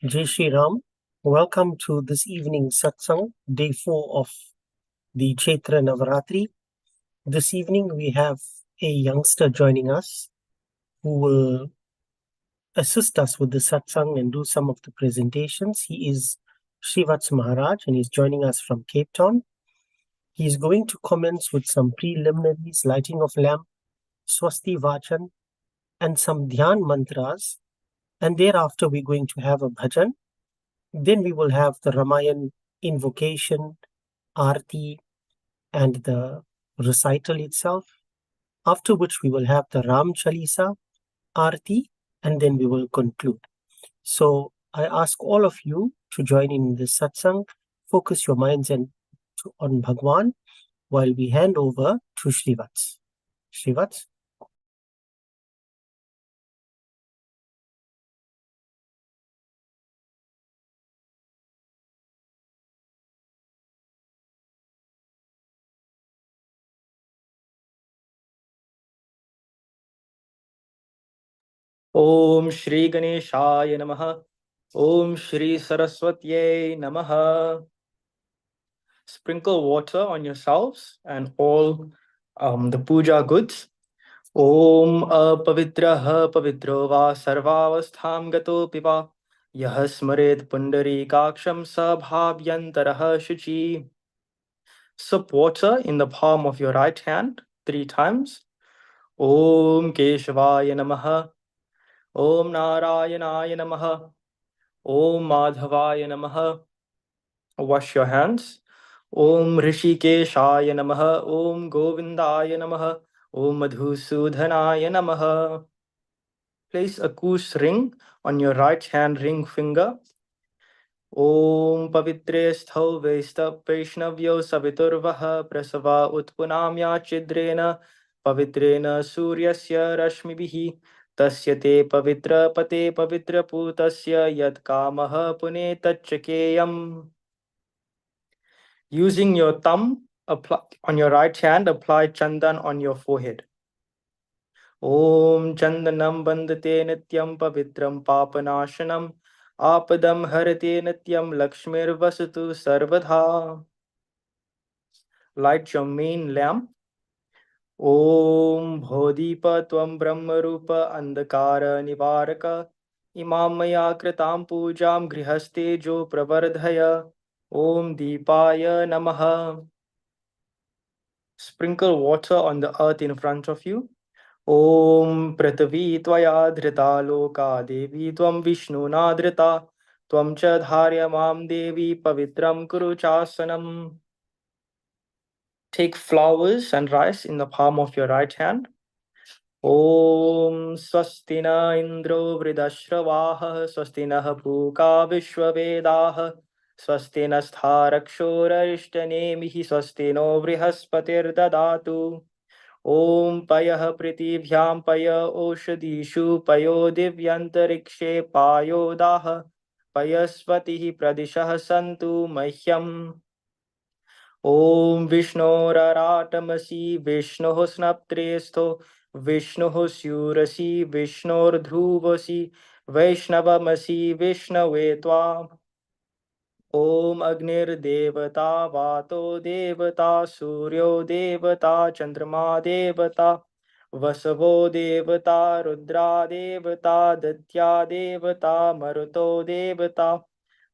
Jai Shri Ram. Welcome to this evening's satsang, day 4 of the Chaitra Navaratri. This evening we have a youngster joining us who will assist us with the satsang and do some of the presentations. He is Srivats Maharaj and he's joining us from Cape Town. He is going to commence with some preliminaries, lighting of lamp, Swasti Vachan, and some Dhyan mantras. And thereafter we're going to have a Bhajan. Then we will have the Ramayan invocation, arti, and the recital itself. After which we will have the Ram Chalisa, arti, and then we will conclude. So I ask all of you to join in this satsang, focus your minds on Bhagwan while we hand over to Srivats. Srivats? Om Shri Ganeshaya Namaha. Om Shri Saraswatye Namaha. Sprinkle water on yourselves and all the puja goods. Om Apavitraha Pavitro Va Sarvavastham Gato Piva Yah Smaret Pundari Kaksham Sabhavyantaraha Shuchi. Sip water in the palm of your right hand 3 times. Om Keshavaya Namaha. Om Narayanaaya Namaha. Om Madhavaya Namaha. Wash your hands. Om Rishikeshaya Namaha. Om Govindaya Namaha. Om Madhusudhanaya Namaha. Place a kush ring on your right hand ring finger. Om Pavitre Sthau Vesta Vaishnavyo Saviturvaha Prasava Utpunamya Chidrena Pavitrena Suryasya Rashmibihi Tasya te Pavitra Pate Pavitra Putasya Yad Kamaha Pune Tachakeyam. Using your thumb on your right hand, apply chandan on your forehead. Om Chandanam Bandate Nityam Pavitram Papanashanam Apadam Harate Nityam Lakshmir Vasatu Sarvadha. Light your main lamp. Om Bhodipa Tvam Brahma Rupa Andakara Nivaraka Imam Maya Kritam Pujam Grihaste Jo Pravardhaya. Om Deepaya Namaha. Sprinkle water on the earth in front of you. Om Pratavi Tvaya Dhrita Loka Devi Tvam Vishnuna Dhrita Tvam Cha Dharya Mam Devi Pavitram Kuru Chasanam. Take flowers and rice in the palm of your right hand. Om Swastina Indro Vridashravaha Swastina Puka Vishwavedaha Swastina Stharakshora Ishtanemihi Swastino Vrihaspatir Dadatu. Om Payah Pritibhyam Paya Oshadishu Payo Divyantarikshe Payo Daha Payasvatihi Pradishah Santu Mahyam. Om Vishnoratamasi Vishnoh Snaptrestho Vishnoh Surasi Vishnor Dhruvasi Vaishnavamasi Vishnavetva. Om Agnir Devata Vato Devata Suryo Devata Chandrama Devata Vasavo Devata Rudra Devata Datya Devata Maruto Devata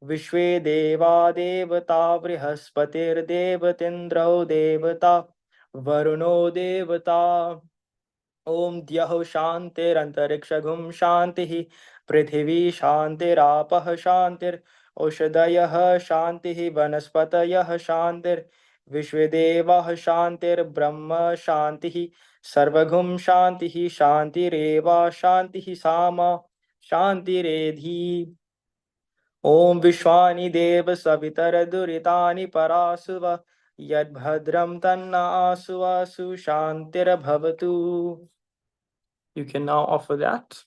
Vishwe Deva Devata Vrihaspatir Devatindro Devata Varuno Devata. Om Dyaho Shantir Antarikshagum Shantihi Prithvi Shantirapah Shantir Oshadayah Shantihi Vanaspatayah Shantir Vishvedevah Shantir Brahma Shantihi Sarvagum Shantihi Shantireva Shantihi Sama Shantiredhi. Om Vishwani Deva Savitar Duritani Parasuva Yadbhadram Tanna Asuva Sushantir Bhavatu. You can now offer that.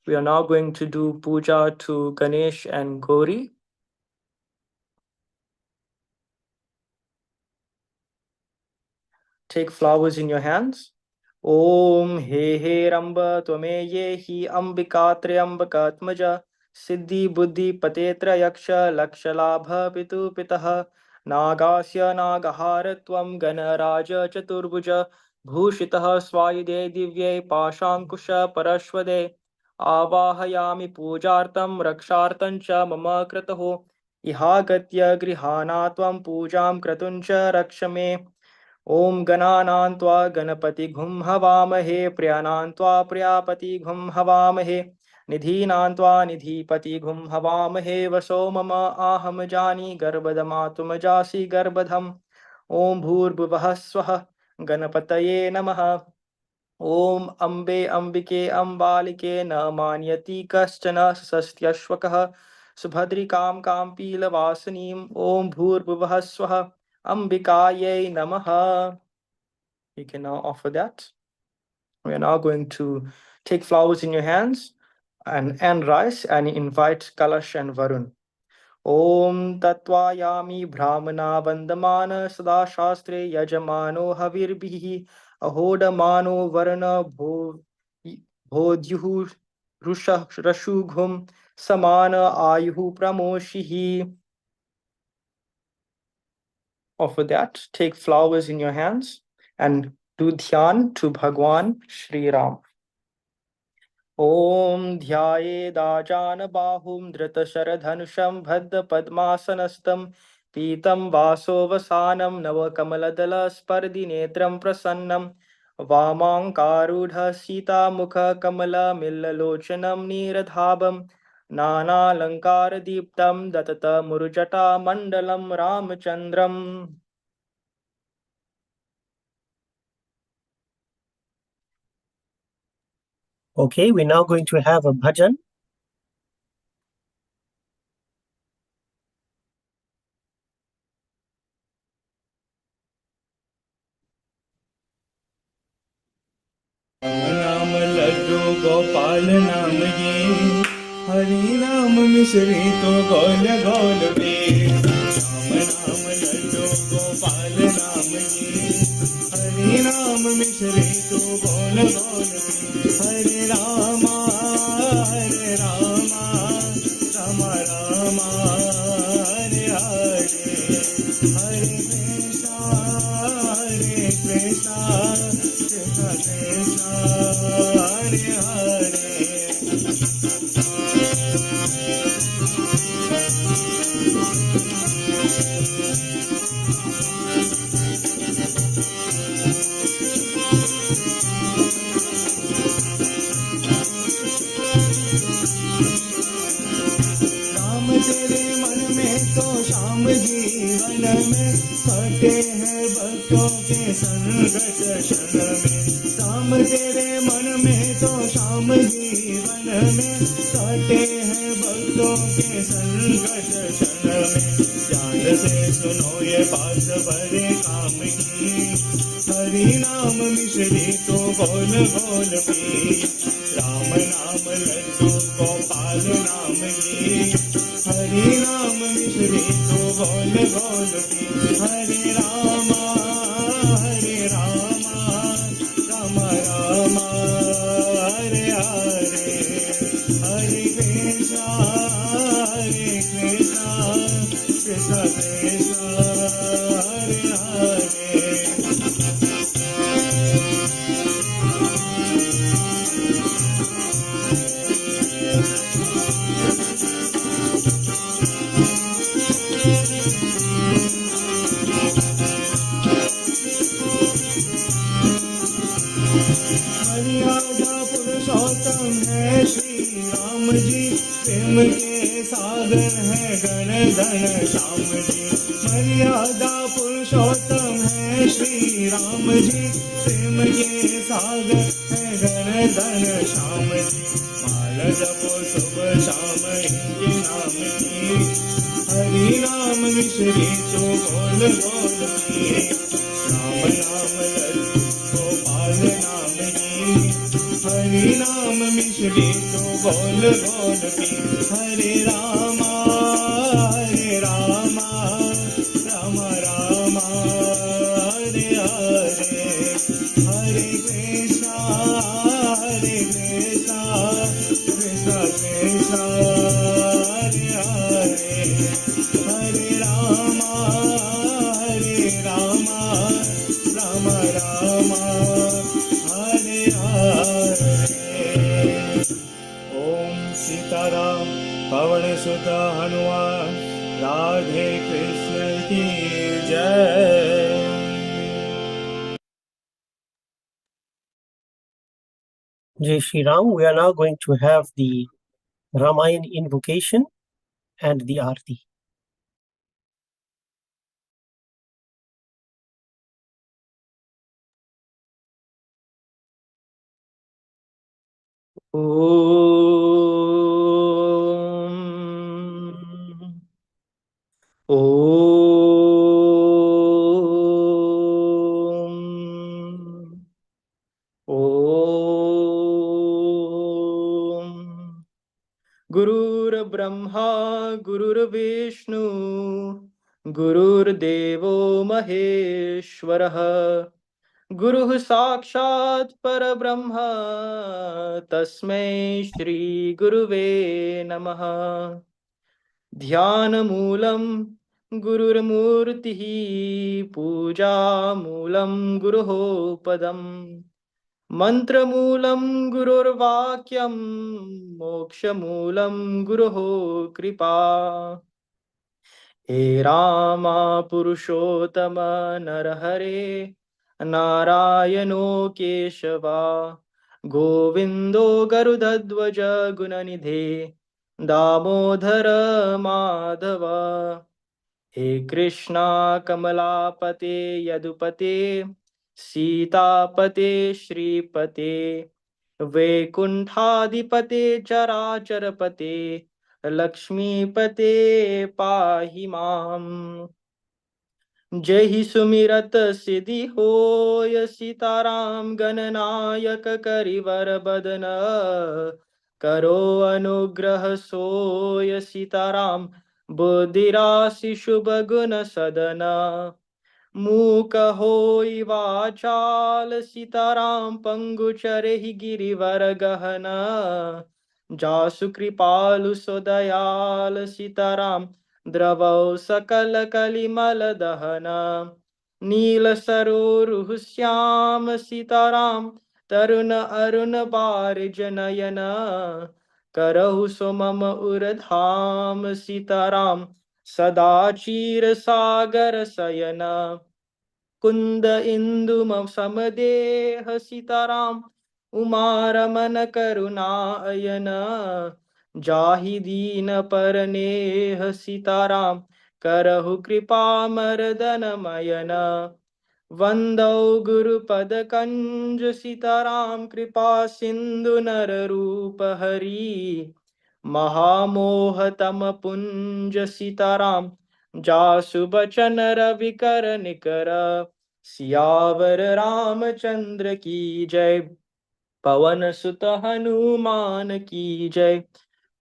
We are now going to do puja to Ganesh and Gauri. Take flowers in your hands. Om He He Ramba Twame Ye Hi Ambika Triambakatmaja सिद्धि बुद्धि पतेत्र यक्ष लक्ष लाभ पितु पितः नागास्य नागहार त्वं गणराज चतुर्भुज भूषितः स्वायुधे दिव्ये पाशाङ्कुश परश्वदे आवाहयामि पूजार्थं रक्षार्थं च मम क्रतुः इहागत्य गृहाणा त्वं पूजां क्रतुं च रक्ष मे ॐ गणानां त्वा गणपतिगुं हवामहे प्रियाणां त्वा प्रियापतिगुं हवामहे निधीनां त्वा निधिपतिगुं हवामहे वसो मम आहम जानी गर्भधमातुम जासि गर्भधम् ॐ भूर्भुवः स्वः गणपतये नमः ॐ अम्बे अम्बिके अम्बालिके न मान्यति कश्चन सस्त्यश्वकः सुभद्रिकां काम्पीलवासिनीं ॐ भूर्भुवः स्वः अम्बिकायै नमः. You can now offer that. We are now going to take flowers in your hands and rice and invite Kalash and Varun. Om Tattvayami Brahmana Vandamana Sada Shastre Yajamano Havirbihi Ahodamano Varana Bhodyuhu Rusha Rashughum Samana Ayuhu Pramoshihi. Offer that. Take flowers in your hands and do dhyan to Bhagwan Shri Ram. Om ध्यायेदाजान बाहुं धृतशरधनुषं बद्धपद्मासनस्थं पीतं वासोवसानं नवकमलदलस्पर्धिनेत्रं प्रसन्नं वामाङ्कारूढः सीतामुखकमलमिल्ललोचनं नीरधाभं नानालङ्कारदीप्तं दततमुरुजटामण्डलं रामचन्द्रम्. Okay, we're now going to have a bhajan. नाम लड्डू गोपाल नाम ये हरि नाम मिश्री तो गोल गोल पे राम नाम लड्डू गोपाल नाम ये हरि नाम मिश्री तो गोल गोल पे हरे रामा राम रामा हरे हरे हरे कृष्णा कृष्ण कृष्ण हरे हरे. राम तेरे मन में तो श्याम जीवन में कटे हैं भक्तों के संगत क्षण में. राम तेरे मन में तो श्याम जीवन में कटे हैं भक्तों के संगत क्षण में. ध्यान से सुनो ये बात बड़े काम की हरि नाम मिश्री तो गोल गोल पी. राम नाम लड्डू गोपाल नाम ये हरि नाम मिश्री तो गोल गोल पी. हरे रामा राम रामा हरे हरे हरे कृष्णा कृष्ण कृष्ण हरे हरे. मर्यादा पुरुषोत्तम है श्री राम जी प्रेम के सागर है गण धन श्याम जी. मर्यादा पुरुषोत्तम है श्री राम जी प्रेम के सागर है गण धन श्याम जी. माला जपो सुबह शाम इनके नाम की हरि नाम मिश्री तो गोल गोल की. राम नाम लड्डू गोपाल नाम ये हरि नाम मिश्री तो गोल गोल पी. हरे रामा राम हरे हरे हरे कृष्णा कृष्ण कृष्ण कृष्ण की जय। Jai Shri Ram. We are now going to have the Ramayan invocation and the arti. Om Om Gurur Brahma Gurur Vishnu Gurur Devo Maheshwarah Guruः साक्षात् परब्रह्म तस्मै श्री गुरुवे नमः। ध्यानमूलं गुरुर्मूर्तिः पूजामूलं गुरोः पदम् मन्त्रमूलं गुरुर्वाक्यं मोक्षमूलं गुरोः कृपा। हे रामा पुरुषोत्तम नरहरे नारायणो केशवा गोविन्दो गरुडध्वज गुणनिधे दामोदर माधव। हे कृष्णा कमलापते यदुपते सीतापते श्रीपते वैकुण्ठाधिपते चराचरपते लक्ष्मीपते पाहि माम्। जय ही सुमिरत सिद्धि होय सीताराम गणनायक करिवर बदन करो अनुग्रह सोय सीताराम बुद्धिराशि शुभ गुण सदना मूक होई वाचाल सीताराम पंगु चरहि गिरिवर गहना जासु कृपालु सो दयाल सीताराम द्रवौ सकल कलिमल दहना नील सरोरुह श्याम सीताराम तरुण अरुण बारिज नयन करहु सो मम उरधाम सीताराम सदा चीर सागर सयना कुंद इंदु समदेह सीताराम उमारमन करुणा अयन जाहि दीन परनेह सीताराम करहु कृपा मर्दन मयन वंदौ गुरुपद कंज सीताराम कृपा सिंधु नर रूप हरि महामोहतम पुंज सीताराम जासु बचन रवि कर निकर सियावर रामचंद्र की जय पवन सुत हनुमान की जय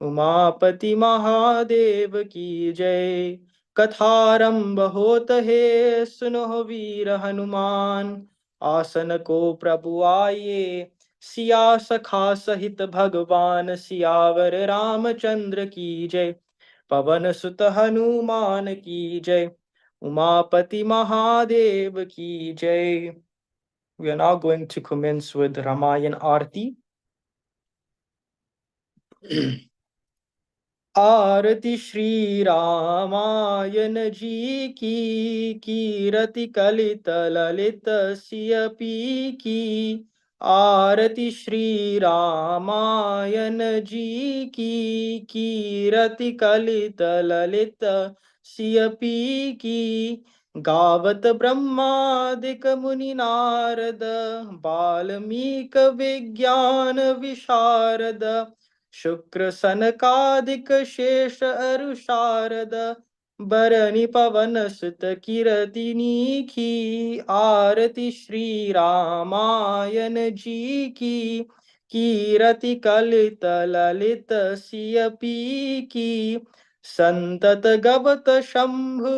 उमापति महादेव की जय कथारंभ होत है सुनो वीर हनुमान आसन को प्रभु आए सिया सखा सहित भगवान सियावर रामचंद्र की जय पवन सुत हनुमान की जय उमापति महादेव की जय। We are now going to commence with Ramayan Arti. आरती श्री रामायण जी की कीरति कलित ललित सियपी की आरती श्री रामायण जी की कीरति कलित ललित सियपी की गावत ब्रह्मादिक मुनि नारद बाल्मीक विज्ञान विशारद शुक्र सनकादिक शेष अरु शारद बरनि पवन सुत कीरतिनी की आरती श्री रामायण जी की कीरति कलित ललित सियपी की संतत गवत शंभु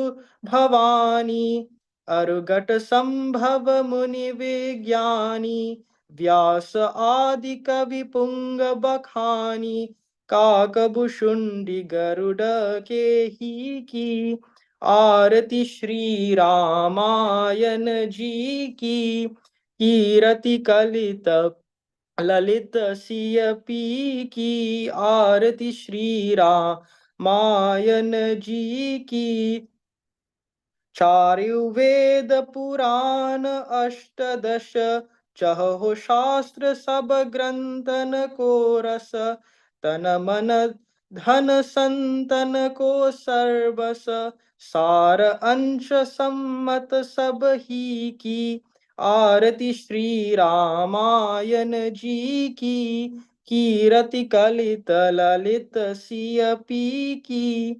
भवानी अरुगट संभव मुनि विज्ञानी व्यास आदि कवि पुंग बखानी काकभुषुंडी गरुड़ के ही की आरती श्री रामायण जी की कीरति कलित ललित सियपी की आरती श्री रामायण जी की चारुवेद पुराण अष्टदश चहो शास्त्र सब ग्रंथन को रस तन मन धन संतन को सर्वस सार अंश सम्मत सब ही की आरती श्री रामायण जी की कीरति कलित ललित सिय पी की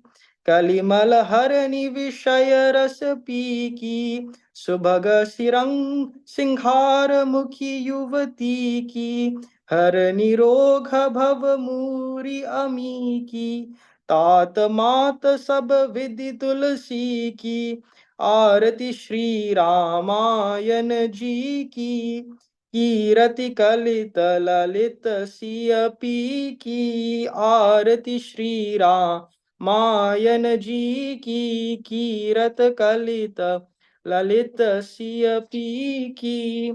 कलिमल हरनि विषय रस पी की सुभग सिरंग सिंहार मुखी युवती की हर निरोग भव मूरी अमी की तात मात सब विधि तुलसी की आरती श्री रामायण जी की कीरति कलित ललित सिय पी की आरती श्री रामायण जी की कीरत कलित ललित सिय पी की।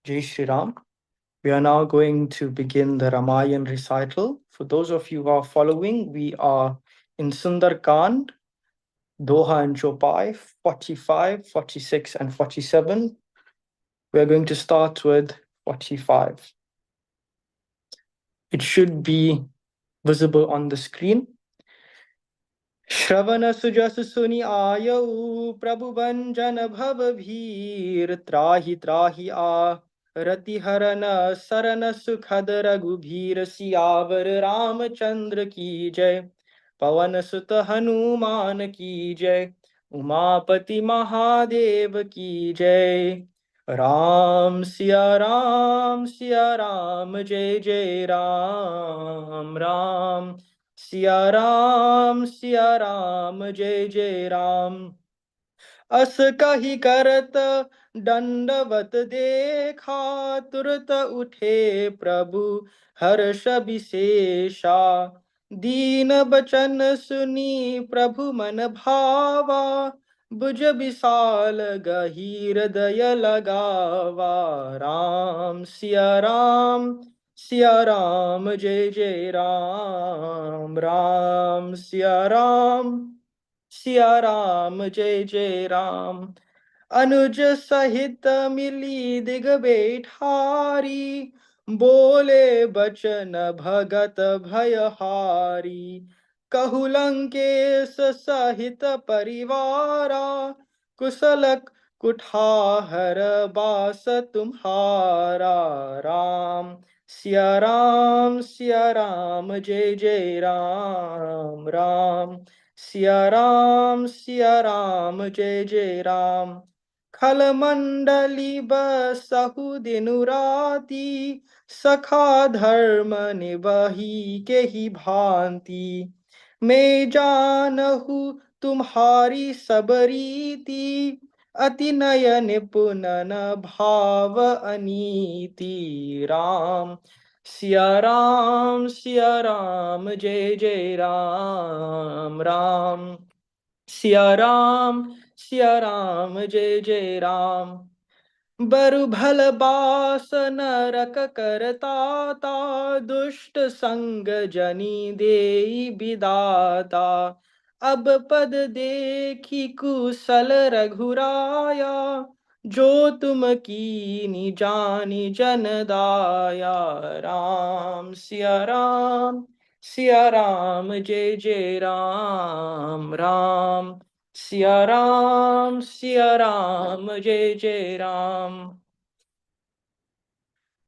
Jai Shri Ram. We are now going to begin the Ramayan recital. For those of you who are following, we are in Sundarkand, Doha and Chopai, 45, 46, and 47. We are going to start with 45. It should be visible on the screen. श्रवण सुजस सुनि आयऊ प्रभु भंजन भव भीर त्राहि त्राहि रति हरन सरन सुखद रघुबीर सियावर रामचंद्र की जय पवन सुत हनुमान की जय उमापति महादेव की जय राम सिया राम जय जय राम राम सिया राम जय जय राम अस कही करत दंडवत देखा तुरत उठे प्रभु हर्ष विशेषा दीन बचन सुनी प्रभु मन भावा बुझ विशाल गहीर दय लगावा राम सिया राम जय जय राम राम सिया राम जय जय राम अनुज सहित मिली दिग बैठारी बोले बचन भगत भयहारी कहु लंकेश सहित परिवारा कुशल कुठाहर बास तुम्हारा राम सिया राम जय जय राम राम सिया राम जय जय राम खल मंडली बसहु दिनु राती सखा धर्म निबही के ही भांति मैं जानहु तुम्हारी सब रीति अति नय निपुणन भाव अनीति राम सिया राम जय जय राम राम सिया राम जय जय राम बरु भल बास नरक करताता दुष्ट संग जनी देई विदाता अब पद देखी कुशल रघुराया जो तुम कीनी जानी जन दाया राम सिया राम जय जय राम राम सिया राम जय जय Ram.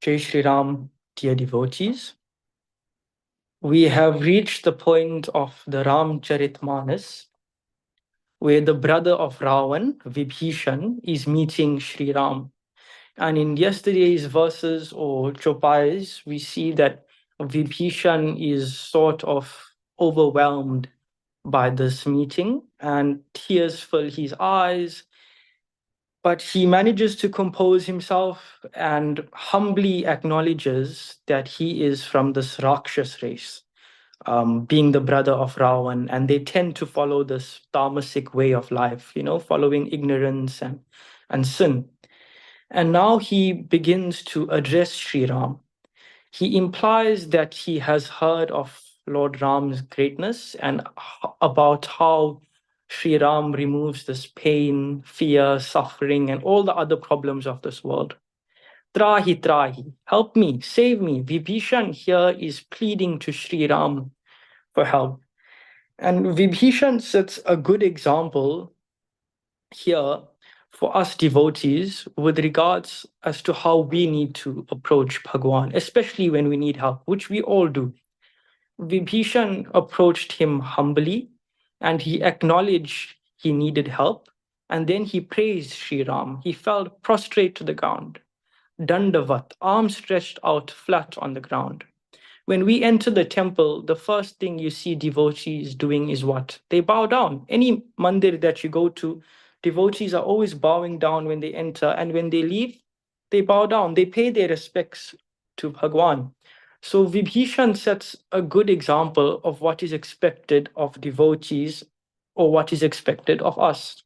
Jai Shri Ram, dear devotees. We have reached the point of the Ramcharitmanas, where the brother of Ravan, Vibhishan, is meeting Shri Ram. And in yesterday's verses or chopais, we see that Vibhishan is sort of overwhelmed by this meeting and tears fill his eyes. But he manages to compose himself and humbly acknowledges that he is from this Rakshas race, being the brother of Ravan, and they tend to follow this tamasic way of life, following ignorance and sin. And now he begins to address Shri Ram. He implies that he has heard of Lord Ram's greatness and about how Shri Ram removes this pain, fear, suffering, and all the other problems of this world. Trahi, Trahi, help me, save me. Vibhishan here is pleading to Shri Ram for help. And Vibhishan sets a good example here for us devotees with regards as to how we need to approach Bhagwan, especially when we need help, which we all do. Vibhishan approached him humbly and he acknowledged he needed help. And then he praised Shri Ram. He fell prostrate to the ground, dandavat, arms stretched out flat on the ground. When we enter the temple, the first thing you see devotees doing is what? They bow down. Any mandir that you go to, devotees are always bowing down when they enter, and when they leave, they bow down. They pay their respects to Bhagwan. So Vibhishan sets a good example of what is expected of devotees or what is expected of us.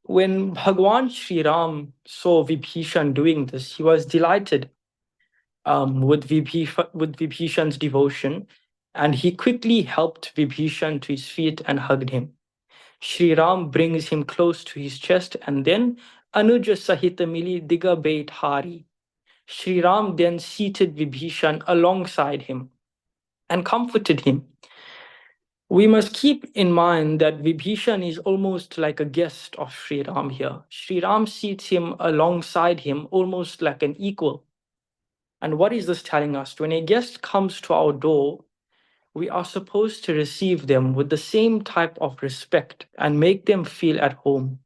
When Bhagwan Shri Ram saw Vibhishan doing this, he was delighted with Vibhishan's devotion, and he quickly helped Vibhishan to his feet and hugged him. Shri Ram brings him close to his chest and then Anuja Sahita Mili Diga Bait Hari. Shri Ram then seated Vibhishan alongside him and comforted him. We must keep in mind that Vibhishan is almost like a guest of Shri Ram here. Shri Ram seats him alongside him almost like an equal. And what is this telling us? When a guest comes to our door, we are supposed to receive them with the same type of respect and make them feel at home.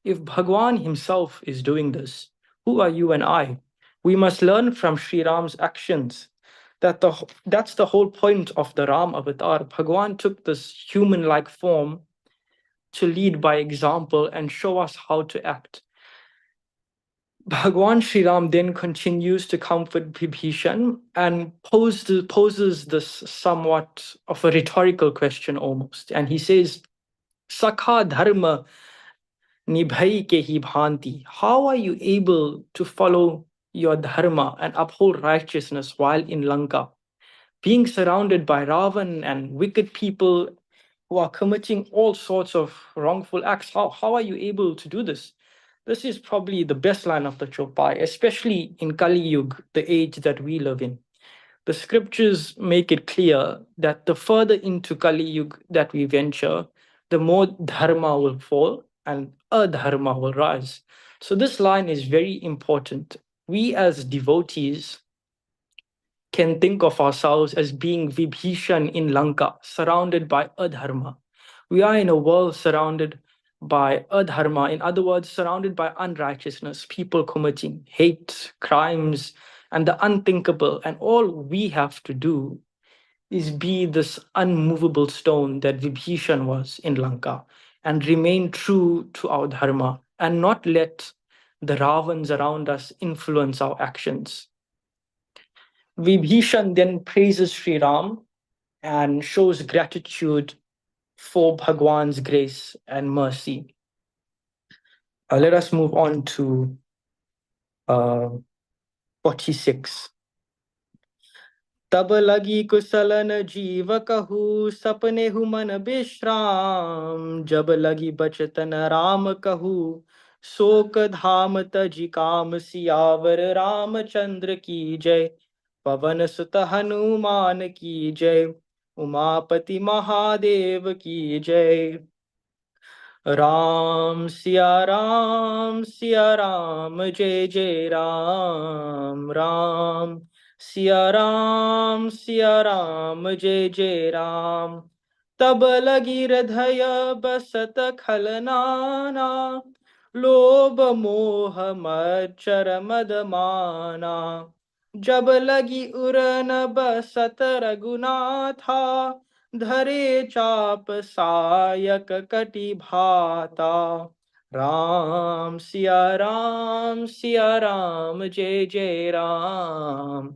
If Bhagwan himself is doing this, who are you and I? We must learn from Sri Ram's actions. That's the whole point of the Ram avatar. Bhagwan took this human-like form to lead by example and show us how to act. Bhagwan Sri Ram then continues to comfort Vibhishan and poses this somewhat of a rhetorical question almost. And he says, Sakha dharma nibhai ke hi bhanti. How are you able to follow your dharma and uphold righteousness while in Lanka? Being surrounded by Ravan and wicked people who are committing all sorts of wrongful acts, how are you able to do this? This is probably the best line of the Chopai, especially in Kali Yuga, the age that we live in. The scriptures make it clear that the further into Kali Yuga that we venture, the more dharma will fall and adharma will rise. So this line is very important. We as devotees can think of ourselves as being Vibhishan in Lanka, surrounded by adharma. We are in a world surrounded by adharma, in other words, surrounded by unrighteousness, people committing hate, crimes, and the unthinkable. And all we have to do is be this unmovable stone that Vibhishan was in Lanka and remain true to our dharma and not let the Ravans around us influence our actions. Vibhishan then praises Sri Ram and shows gratitude for Bhagwan's grace and mercy. Let us move on to 46. तब लगी कुशलन जीव कहू सपने who मन विश्राम जब लगी बचतन राम कहू शोक धाम तजि काम सियावर रामचंद्र की जय पवन सुत हनुमान की जय उमापति महादेव की जय राम सिया राम जय जय राम राम सिया राम जय जय राम तब लगी हृदय बसत खलनाना लोभ मोह मच्छर मद माना जब लगी उरन बसत रघुनाथा धरे चाप सायक कटि भाता राम सिया राम जय जय राम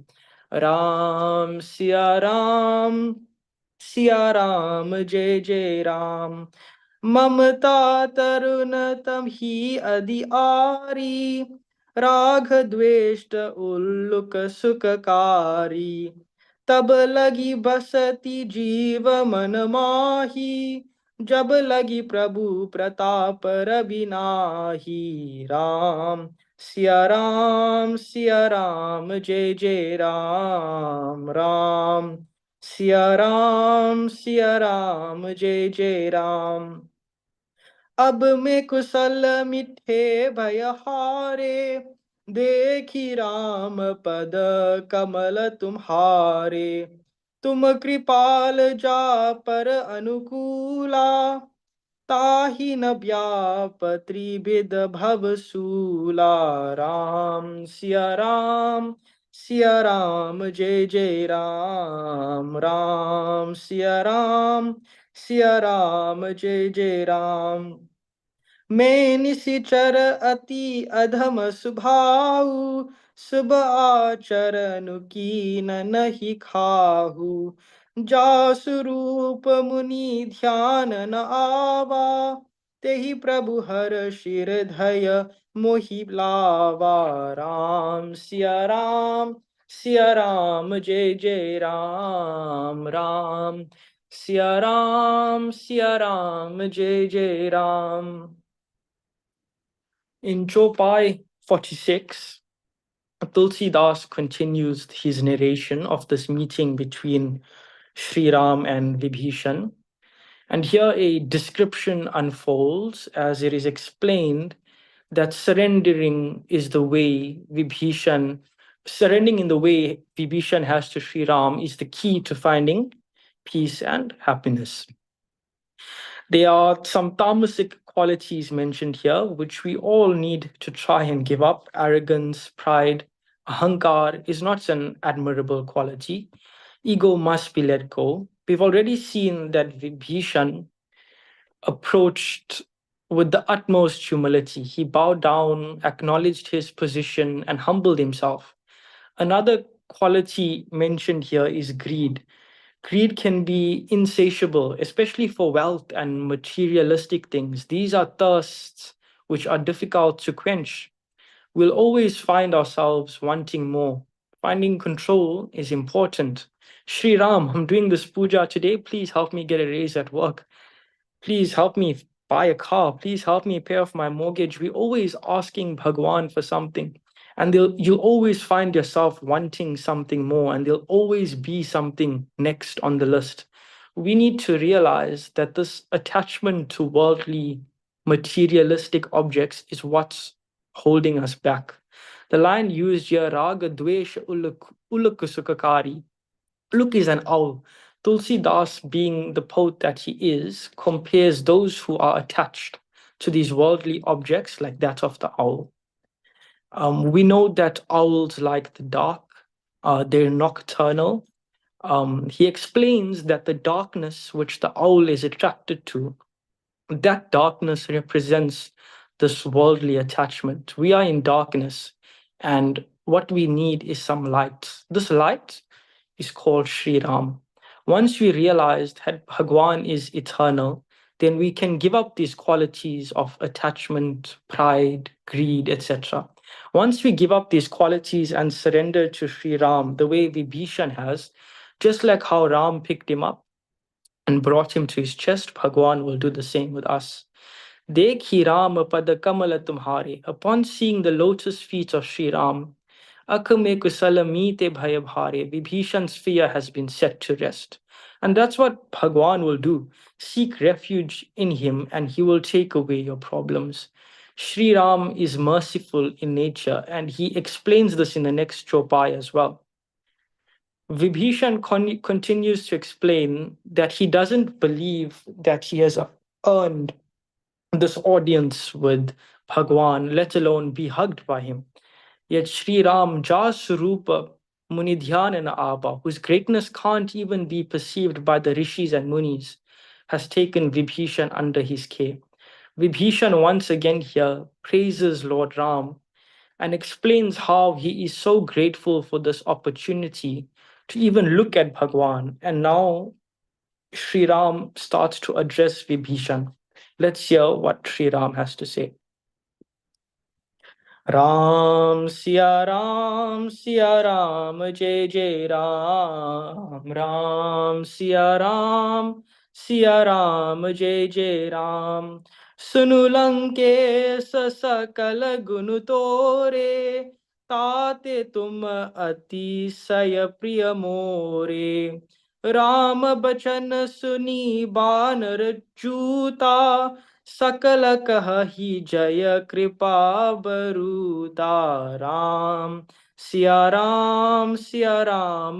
राम सिया राम जय जय राम ममता तरुण तम ही अधि आरी राग द्वेष्ट उल्लुक सुखकारी तब लगी बसती जीव मन माही, जब लगी प्रभु प्रताप रविनाही। राम सिया राम जय जय राम। राम सिया राम जय जय राम। अब में कुशल मिठे भयहारे, देखी राम पद कमल तुम्हारे। तुम कृपाल जा पर अनुकूला, ताहि न व्याप त्रिविध भव सूला। सिया राम जय जय राम। राम सिया राम जय जय राम। मैं निशिचर अति अधम सुभाऊ, शुभ आचरण कीन नहीं खाहू। जासु रूप मुनि ध्यान न आवा, तेहि प्रभु हर शिर धय मोहि लावा। सिया राम जय जय राम। राम सिया राम जय जय Ram. In Chopai 46, Tulsidas continues his narration of this meeting between Shri Ram and Vibhishan. And here a description unfolds as it is explained that surrendering in the way Vibhishan has to Shri Ram is the key to finding peace and happiness. There are some tamasic qualities mentioned here, which we all need to try and give up. Arrogance, pride, ahankar is not an admirable quality. Ego must be let go. We've already seen that Vibhishan approached with the utmost humility. He bowed down, acknowledged his position, and humbled himself. Another quality mentioned here is greed. Greed can be insatiable, especially for wealth and materialistic things. These are thirsts which are difficult to quench. We'll always find ourselves wanting more. Finding control is important. Shri Ram, I'm doing this puja today. Please help me get a raise at work. Please help me buy a car. Please help me pay off my mortgage. We're always asking Bhagwan for something. And you'll always find yourself wanting something more, and there'll always be something next on the list. We need to realize that this attachment to worldly, materialistic objects is what's holding us back. The line used here, Raga Dvesha Ulakusukakari. Uluk is an owl. Tulsidas, being the poet that he is, compares those who are attached to these worldly objects like that of the owl. We know that owls like the dark, they're nocturnal. He explains that the darkness which the owl is attracted to, that darkness represents this worldly attachment. We are in darkness, and what we need is some light. This light is called Shri Ram. Once we realize that Bhagwan is eternal, then we can give up these qualities of attachment, pride, greed, etc. Once we give up these qualities and surrender to Shri Ram, the way Vibhishan has, just like how Ram picked him up and brought him to his chest, Bhagwan will do the same with us. Dekhi Ram pada kamala tumhare. Upon seeing the lotus feet of Shri Ram, Akame kusala mite bhayabhare. Vibhishan's fear has been set to rest. And that's what Bhagwan will do. Seek refuge in him and he will take away your problems. Shri Ram is merciful in nature, and he explains this in the next chopai as well. Vibhishan continues to explain that he doesn't believe that he has earned this audience with Bhagwan, let alone be hugged by him. Yet Shri Ram, Jasurupa Munidhyana Abba, whose greatness can't even be perceived by the rishis and munis, has taken Vibhishan under his care. Vibhishan once again here praises Lord Ram and explains how he is so grateful for this opportunity to even look at Bhagwan. And now Shri Ram starts to address Vibhishan. Let's hear what Shri Ram has to say. Ram Siya Ram जय जय राम राम सिया राम जय जय राम सुनु लंकेश सकल गुण तोरे ताते तुम अतिशय प्रिय मोरे राम बचन सुनी बानर जूता सकल कहि जय कृपा बरूता सिया राम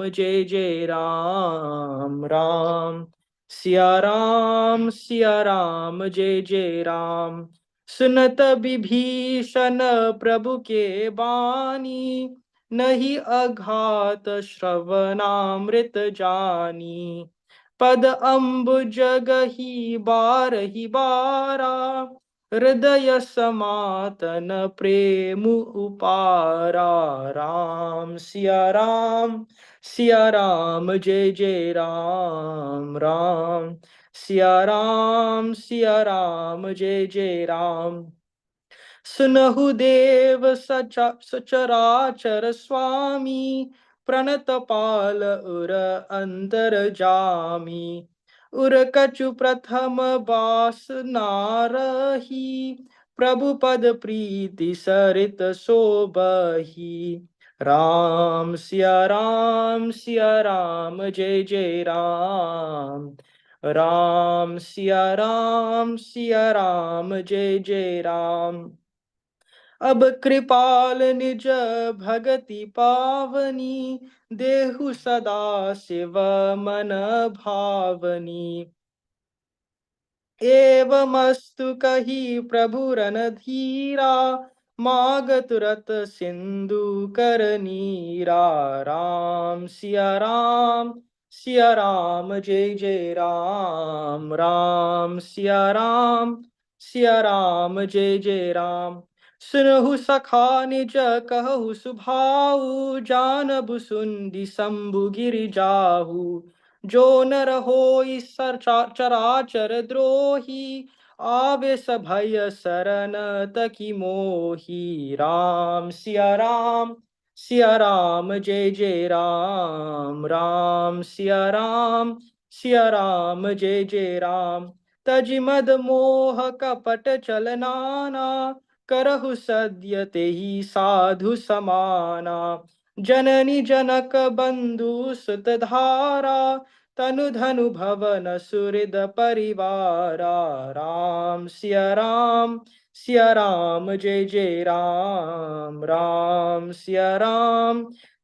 जय जय राम सिया राम जय जय राम सुनत विभीषण प्रभु के बानी नहीं अघात श्रवणामृत जानी पद अम्बुज गही बारही बारा हृदय समातन प्रेम उपारा सिया राम जय जय राम सिया राम जय जय राम सुनहु देव सचराचर स्वामी प्रणत पाल उर अंतर जामी उर कछु प्रथम बास नारही प्रभु पद प्रीति सरित सोबही सिया राम जय जय सिया राम जय जय राम अब कृपाल निज भगति पावनी देहु सदा शिव मन भावनी एवमस्तु कही प्रभु रणधीरा माग तुरत सिंधु कर नीरा सिया राम जय जय सिया राम जय जय राम सुनहु सखा निज कहु सुभाऊ जान बुसुंदी शंभु गिरि जाहू जो नर होई चराचर द्रोही आवेश भय शरण तकी मोही सिया राम जय जय सिया राम जय जय राम तजि मद मोह कपट चलनाना करहु सद्य तेहि साधु समाना जननी जनक बंधु सुत धारा तनु धनु भवन सुहृद परिवारा सिया राम जय जय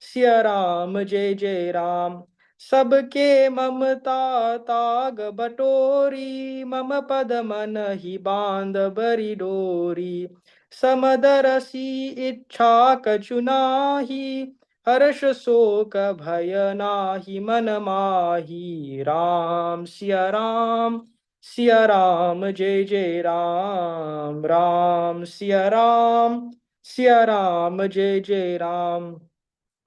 सिया राम जय जय राम सबके ममता ताग बटोरी मम पद मन ही बांध बरी डोरी समदरसी इच्छा कछु नाही हर्ष शोक भय नाही मन माही सिया राम जय जय सिया राम जय जय राम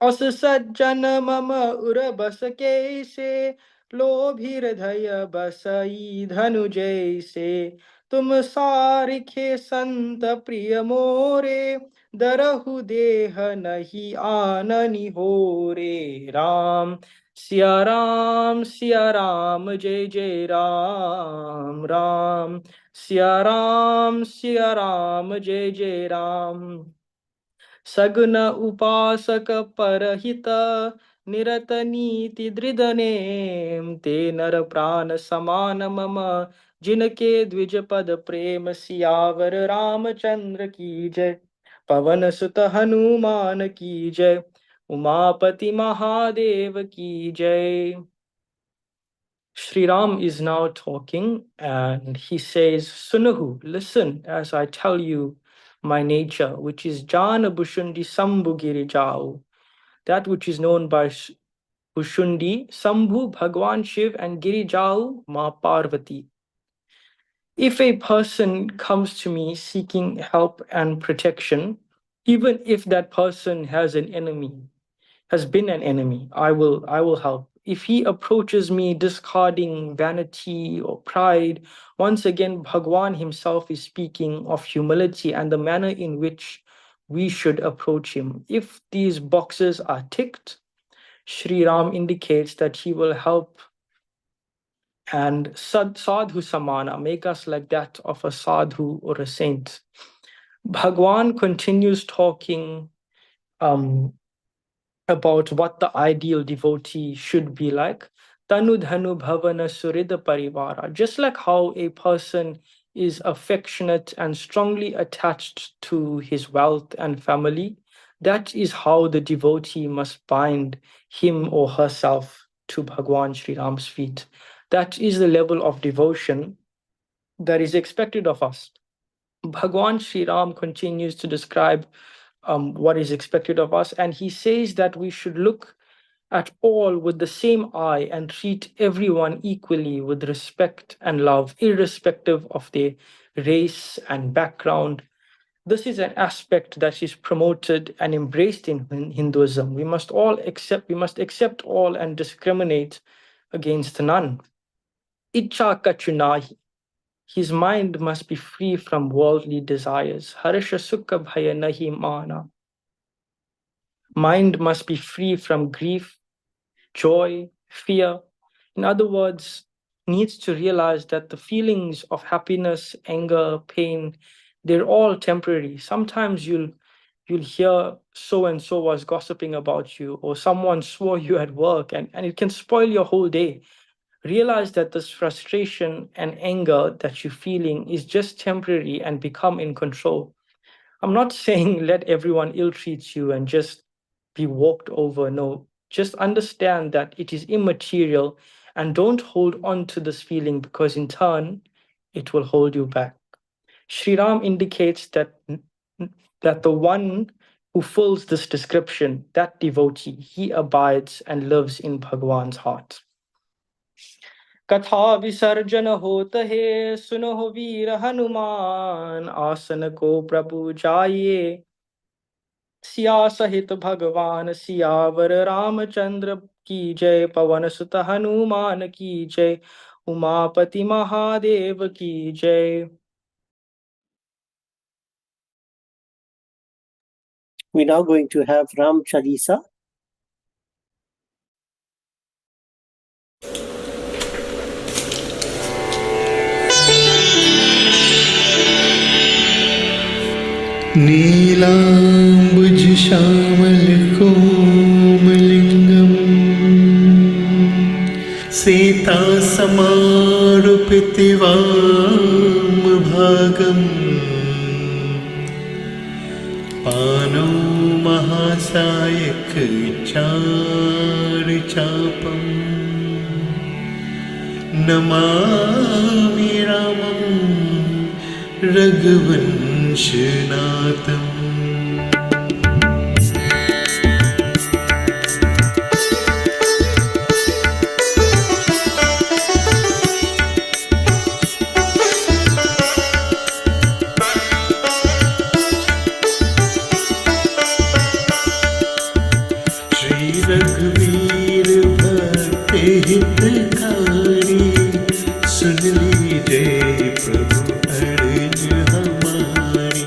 अस सज्जन मम उर बस कैसे लोभी हृदय बसई धनु जैसे तुम सारिखे संत प्रिय मोरे दरहु देह नहीं आननि होरे सिया राम जय जय सिया राम जय जय राम सगुन उपासक परहित निरत नीति दृदनेम ते नर प्राण समान मम जिनके द्विज पद प्रेम सियावर रामचंद्र की जय पवन सुत हनुमान की जय उमापति महादेव की जय. Shri Ram is now talking and he says, Sunahu, listen as I tell you my nature, which is Jana Bushundi Sambhu Girijao, that which is known by Bushundi, Sambhu, Bhagwan Shiv, and Girijao, Ma Parvati. If a person comes to me seeking help and protection, even if that person has an enemy, has been an enemy, I will help. If he approaches me discarding vanity or pride, once again Bhagwan himself is speaking of humility and the manner in which we should approach him. If these boxes are ticked, Shri Ram indicates that he will help and sadhu samana, make us like that of a sadhu or a saint. Bhagwan continues talking about what the ideal devotee should be like. Tanu dhanu bhavana surida parivara. Just like how a person is affectionate and strongly attached to his wealth and family, that is how the devotee must bind him or herself to Bhagwan Sri Ram's feet. That is the level of devotion that is expected of us. Bhagwan Sri Ram continues to describe what is expected of us, and he says that we should look at all with the same eye and treat everyone equally with respect and love, irrespective of their race and background. This is an aspect that is promoted and embraced in Hinduism. We must accept all and discriminate against none. Icha kachunahi. His mind must be free from worldly desires. Harsha sukha bhaya nahi mana. Mind must be free from grief, joy, fear. In other words, needs to realize that the feelings of happiness, anger, pain, they're all temporary. Sometimes you'll hear so and so was gossiping about you, or someone swore you at work, and it can spoil your whole day. Realize that this frustration and anger that you're feeling is just temporary and become in control. I'm not saying let everyone ill treat you and just be walked over. No, just understand that it is immaterial and don't hold on to this feeling, because in turn it will hold you back. Shri Ram indicates that the one who fills this description, that devotee, he abides and lives in Bhagwan's heart. कथा विसर्जन होत है, सुनो वीर हनुमान, आसन को प्रभु जाइए, सिया सहित भगवान सियावर रामचंद्र की जय, पवन सुत हनुमान की जय, उमापति महादेव की जय. We're now going to have Ram Chalisa. नीलाम्बुज Shyamal कोमलिङ्गम् Sita समारुपिति वामभागम् पानौ महासायक चारुचापम् Namami रामं रघुवंशनाथम्. रघुवीर भक्त हितकारी, सुन लीजिए प्रभु अर्ज हमारी.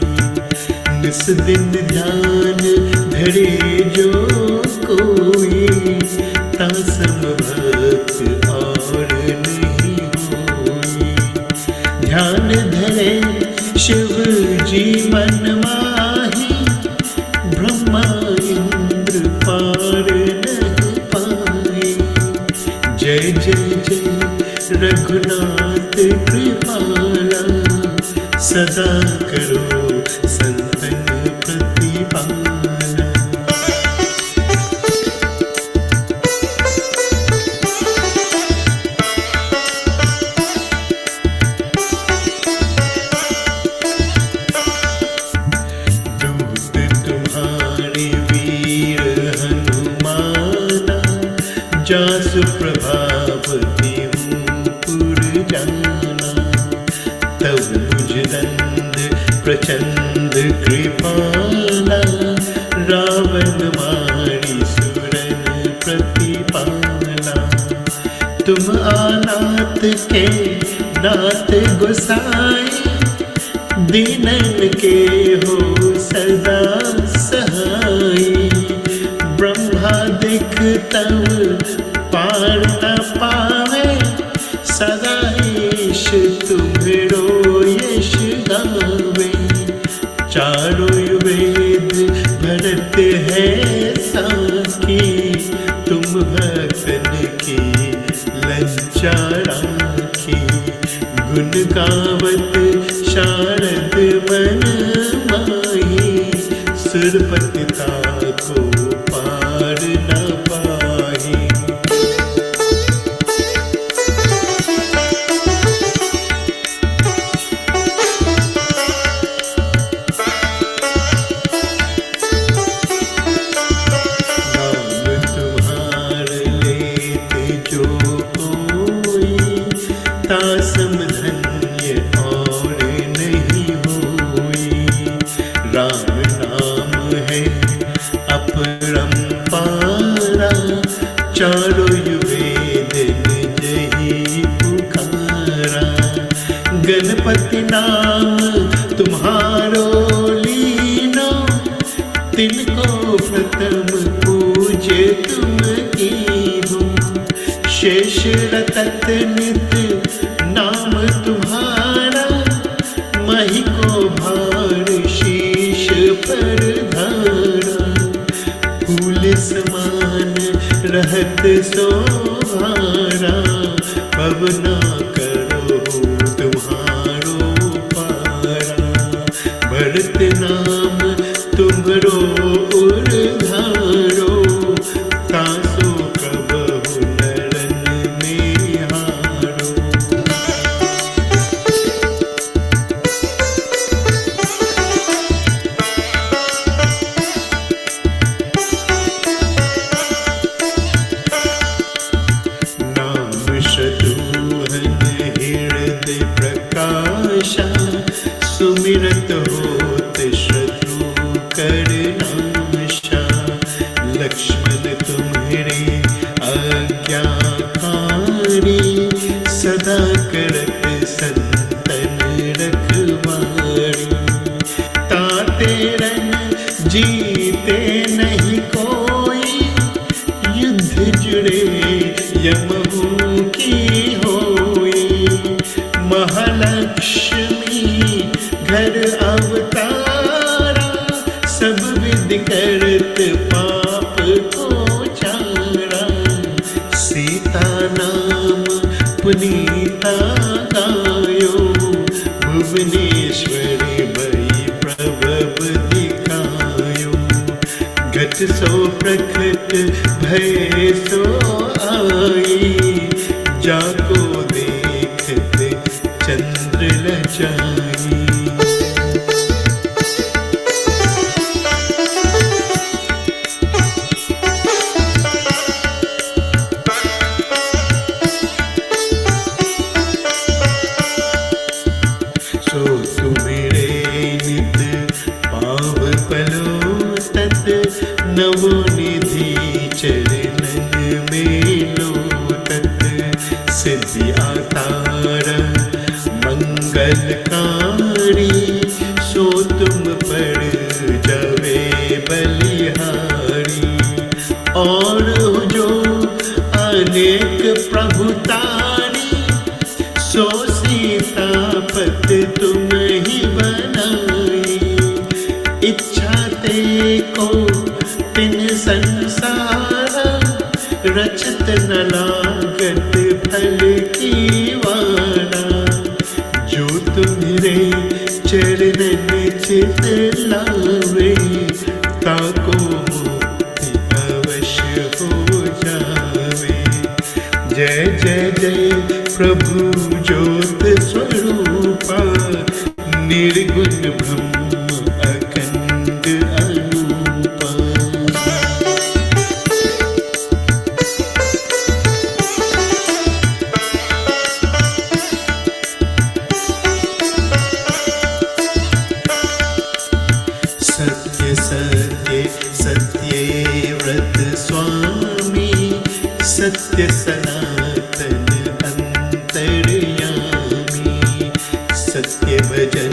निस दिन ध्यान धरे जो कोई, तासम भक्त और नहीं होई. ध्यान धरे शिव जी मन माही, ब्रह्मा इंद्र पार नहीं पाए. जय जय जय रघुनाथ कृपाला, सदा करो संतन प्रतिपाला. दूत तुम्हारे वीर हनुमाना, जासु प्रभाव तिहु पुर जाना. तब भुजदंड प्रचंड कृपाला, रावण मारी सुरन प्रतिपाला. तुम आनाथ के नाथ गोसाई, दीनन के हो सदा सहाय। ब्रह्मादिक तब पार न पावे, सदा ईश तुम्हरो यश गावे। चारों वेद भरत है साखी, तुम भक्तन की लज्जा राखी। गुण गावत शारद मन माही, सुरपति को पार न पाही। राम नाम है अपरंपारा, चारों वेद निज ही पुकारा। गणपति नाम तुम्हारो लीनो, तिनको प्रथम पूजे तुम कीन्हो। शेष रतत नित नाम तुम्हारा, मही को भार शीश पर धारा। फूल समान रहत सोहारा, पवना करो तुम्हारो पारा। भरत नाम तुम्हरो उर्धारो, तासो कबहु नरन में हारो। सुमिरत होत शत्रु कर नाशा। लक्ष्मण तुम्हारे आज्ञाकारी, सदा करत संतन रखवारी। ताते रन जीते नहीं कोई, युद्ध जुड़े यमहू की होई। महालक्ष्मी घर अवतारा, सब विधि करत पाप को चारा। सीता नाम पुनीता गायो, भुवनेश्वरी भई प्रभव दिखायो। घट सो प्रकट भय सो आई, जाको देखत चंद्र लजाई। सो सुमिरे नित पाव पलो तत, नवोनिधि चरणन में लोटत। सिद्धि आतार मंगलकारी, सो तुम पर जावे बलिहारी। और जो अनेक प्रभुतारी, सो सीतापत तुम ही बनाई। इच्छा ते को तिन संसारा, रचत न लागत फल की वारा। जो तुम्हारे चरणन चित लावे, ताको मुक्ति अवश्य हो जावे। जय जय जय प्रभु ज्योत स्वरूपा, निर्गुण ब्रह्म अखंड अरूपा। सत्य सत्य सत्य व्रत स्वामी, सत्य सनातन अंतर्यामी। सत्य भजन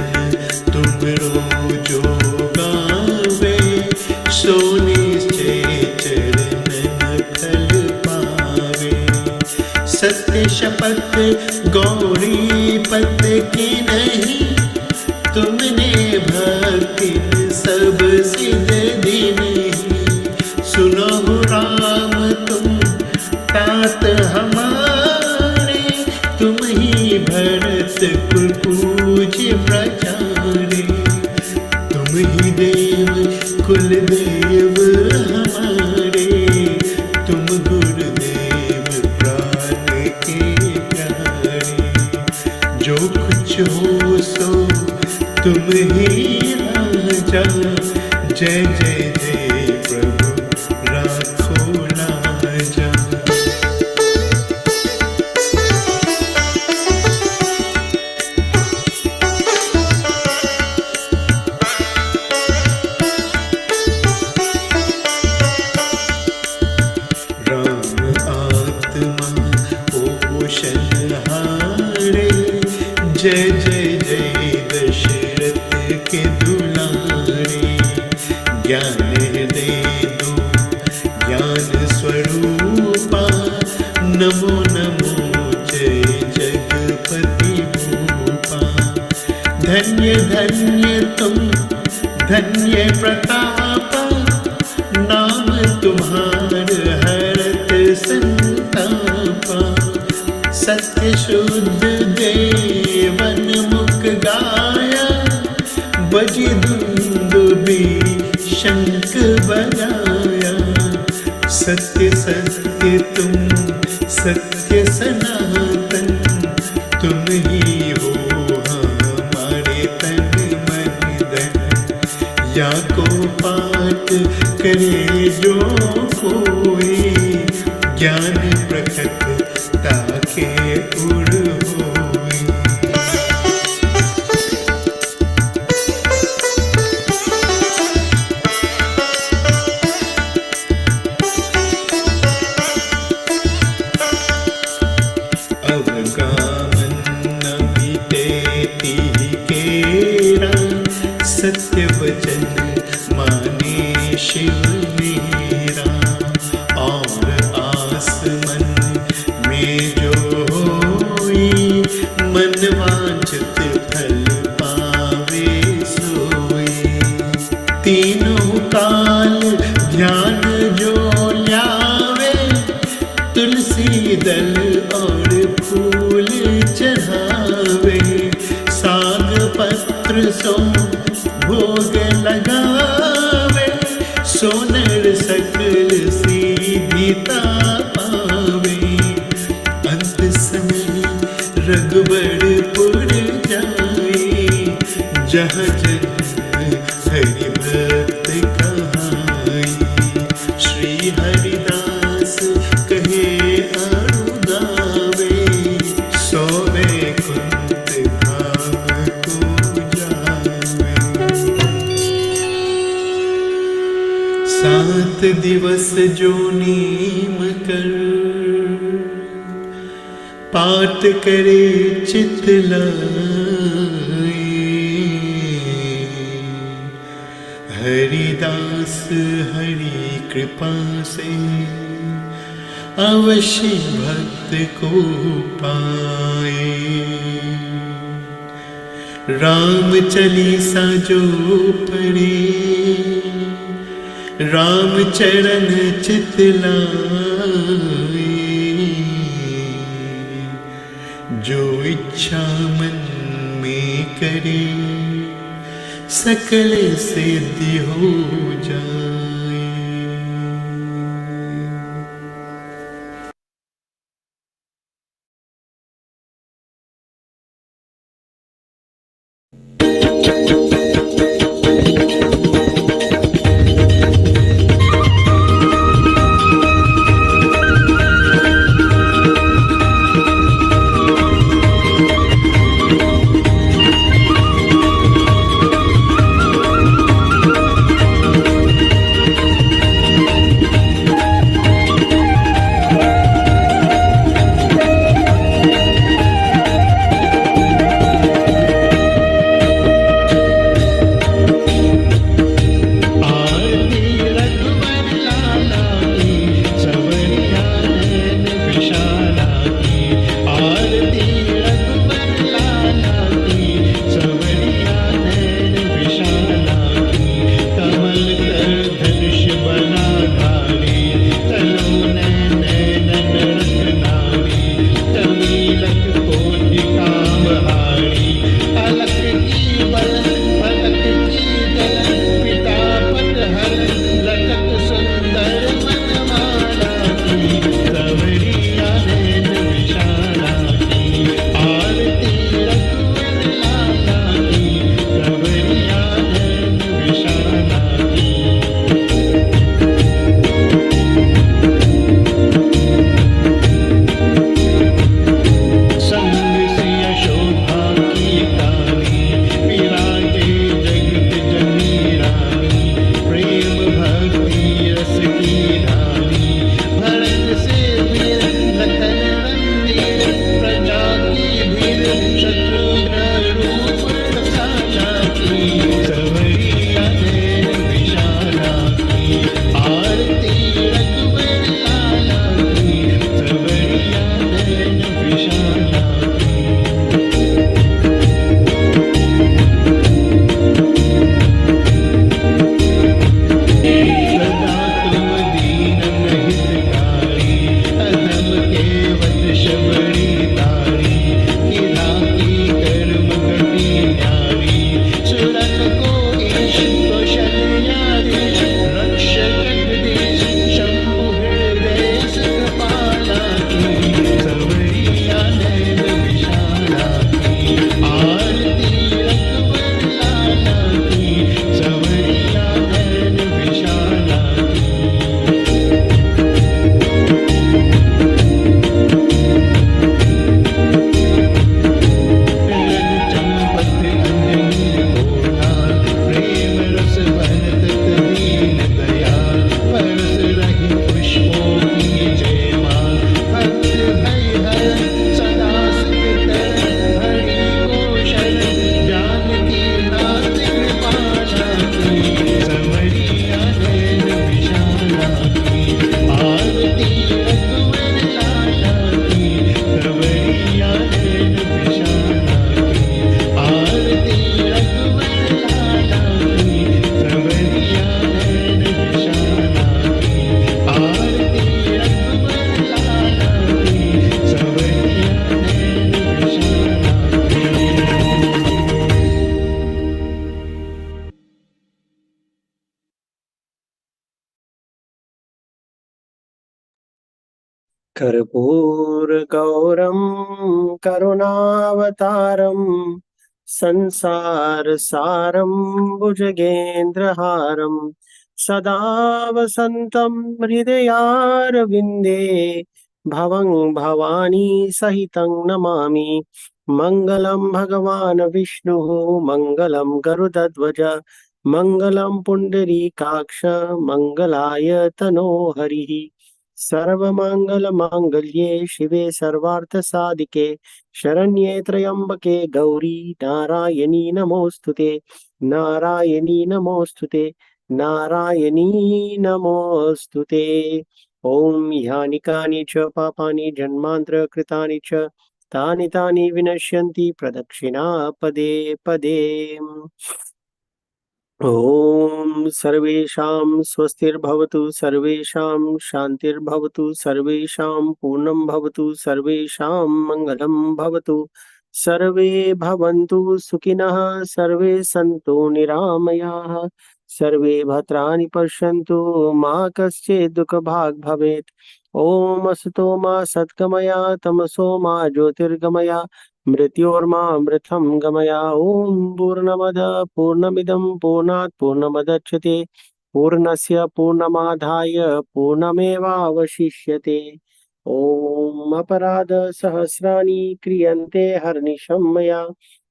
शपथ गौरी पत की नहीं, तुमने भक्ति सब सिद्ध दी नहीं। सुनो राम तुम तात हमारे, तुम ही भरत कुल पूज्य प्रचारे। तुम ही देव कुल देव हमारे, तुम गुरुदेव प्राण के प्यारे। जो कुछ हो सो तुम ही राजा, जय जय जय प्रभु राखो लाजा। जय जय जय दशरथ के दुलारे। ज्ञान दे दो ज्ञान स्वरूपा, नमो नमो जय जगपति भूपा। धन्य धन्य तुम धन्य प्रतापा, नाम तुम्हार हरत संतापा। सत्य शुद्ध देवन मुख गाया, बजी दुंदुबी शंख बजाया। सत्य सत्य तुम सत्य सनातन, तुम ही हो हमारे तन मन धन। या को पाठ करे जो कोई, ज्ञान प्रकट ताके उड़ होई। अवगामन न बीते तिहि केरा, सत्य वचन माने शिव मेरा। और आसमन में जो होई, मन वांछित फल पावे सोई। तीनों काल ध्यान जो ल्यावे, तुलसी दल और फूल चढ़ावे। साग पत्र सो भोग लगावे, सोनर सकल सीधिता पावे। अंत समय रघुबरपुर जाए, जहाँ जन्म हरि भक्त कहाई। श्री हरिदास कहे अरु गावे, सोवे कुंत धाम को जावे। 7 दिवस जो नीम कर, पाठ करे चित लाए। हरिदास हरि कृपा से, अवश्य भक्त को पाए। राम चालीसा जो पढ़े, राम चरण चित लाए। जो इच्छा मन में करे, सकल सिद्धि हो जाए। कर्पूरगौरं करुणावतारं संसारसारं भुजगेन्द्रहारं सदा वसन्तं हृदयारविन्दे भवं भवानी सहितं नमामि। मङ्गलं भगवान् विष्णुः मङ्गलं गरुडध्वज मङ्गलं पुण्डरीकाक्ष मङ्गलाय तनो हरिः। सर्वमङ्गलमाङ्गल्ये शिवे सर्वार्थसाधिके शरण्ये त्र्यम्बके गौरी नारायणी नमोऽस्तुते नारायणी नमोऽस्तुते नारायणी नमोऽस्तुते। ॐ यानि कानि च पापानि जन्मान्तरकृतानि च तानि तानि विनश्यन्ति प्रदक्षिणा पदे पदे। ॐ सर्वेषां स्वस्तिर्भवतु सर्वेषां शान्तिर्भवतु सर्वेषां पूर्णं भवतु सर्वेषां मङ्गलं भवतु सर्वे भवन्तु सुखिनः सर्वे सन्तु निरामयाः सर्वे भद्राणि पश्यन्तु मा कश्चित् दुःखभाग् भवेत्। ॐ असतो मा सद्गमय तमसो मा ज्योतिर्गमय मृत्योर्मामृतं गमय। ॐ पूर्णमद पूर्णमिदं पूर्णात् पूर्णमुदच्यते पूर्णस्य पूर्णमादाय पूर्णमेवावशिष्यते। ॐ अपराधसहस्राणि क्रियन्ते हर्निशं मया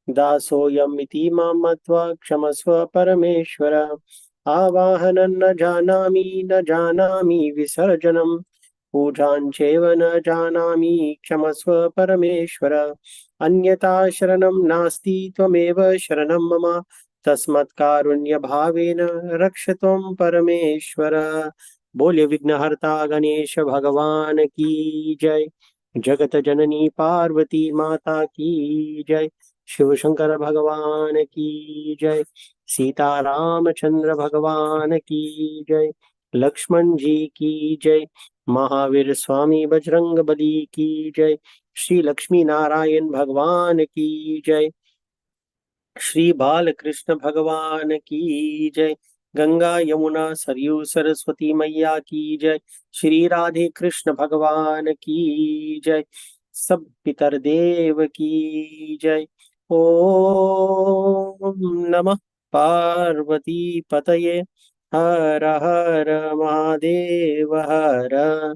दासोऽयमिति मां मत्वा क्षमस्व परमेश्वर। आवाहनं न जानामि विसर्जनं पूजां चैव न जानामि क्षमस्व परमेश्वर। अन्यथा शरणं नास्ति त्वमेव शरणं मम तस्मत्कारुण्यभावेन रक्ष त्वं परमेश्वर। बोले विघ्नहर्ता गणेश भगवान की जय। जगत जननी पार्वती माता की जय। शिव शंकर भगवान की जय। सीता रामचंद्र भगवान की जय। लक्ष्मण जी की जय। महावीर स्वामी बजरंग बली की जय। श्री लक्ष्मी नारायण भगवान की जय। श्री बालकृष्ण भगवान की जय। गंगा यमुना सरयू सरस्वती मैया की जय। श्री राधे कृष्ण भगवान की जय। सब पितर देव की जय। ओम नमः पार्वती पतये हर हर महादेव हर।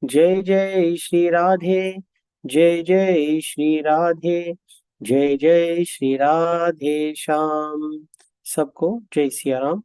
जय जय श्री राधे जय जय श्री राधे जय जय श्री राधे श्याम। सबको जय सिया राम।